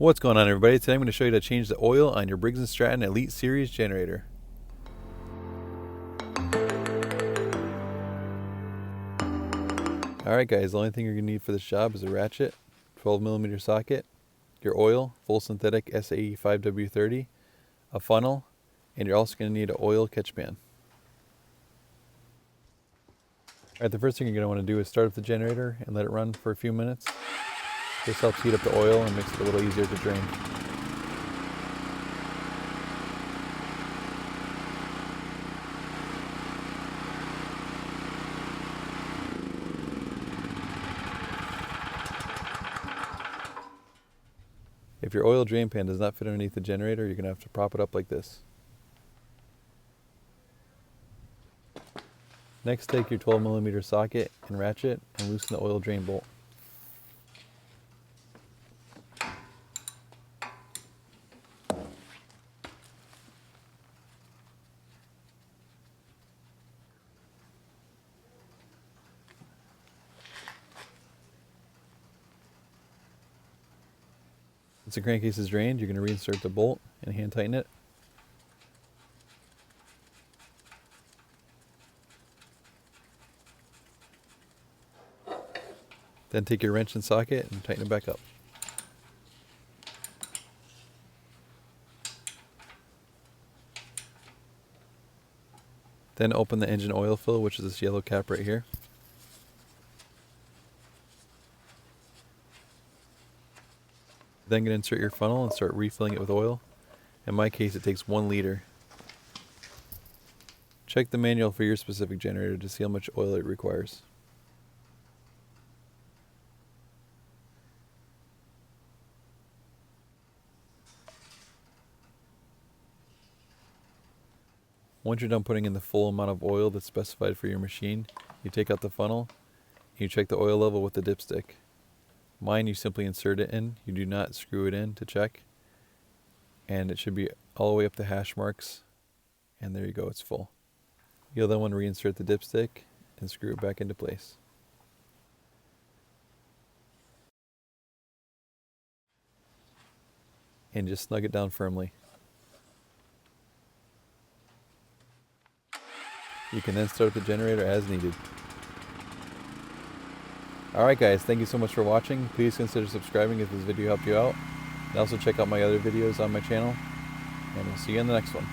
What's going on, everybody? Today I'm going to show you how to change the oil on your Briggs and Stratton Elite Series generator. Alright guys, the only thing you're going to need for this job is a ratchet, 12mm socket, your oil, full synthetic SAE 5W30, a funnel, and you're also going to need an oil catch pan. Alright, the first thing you're going to want to do is start up the generator and let it run for a few minutes. This helps heat up the oil and makes it a little easier to drain. If your oil drain pan does not fit underneath the generator, you're going to have to prop it up like this. Next, take your 12mm socket and ratchet and loosen the oil drain bolt. Once the crankcase is drained, you're going to reinsert the bolt and hand tighten it. Then take your wrench and socket and tighten it back up. Then open the engine oil fill, which is this yellow cap right here. Then going to insert your funnel and start refilling it with oil. In my case, it takes 1 liter. Check the manual for your specific generator to see how much oil it requires. Once you're done putting in the full amount of oil that's specified for your machine, you take out the funnel and you check the oil level with the dipstick. Mine, you simply insert it in, you do not screw it in to check, and it should be all the way up to hash marks, and there you go, it's full. You'll then want to reinsert the dipstick and screw it back into place. And just snug it down firmly. You can then start the generator as needed. Alright guys, thank you so much for watching. Please consider subscribing if this video helped you out. And also check out my other videos on my channel. And we'll see you in the next one.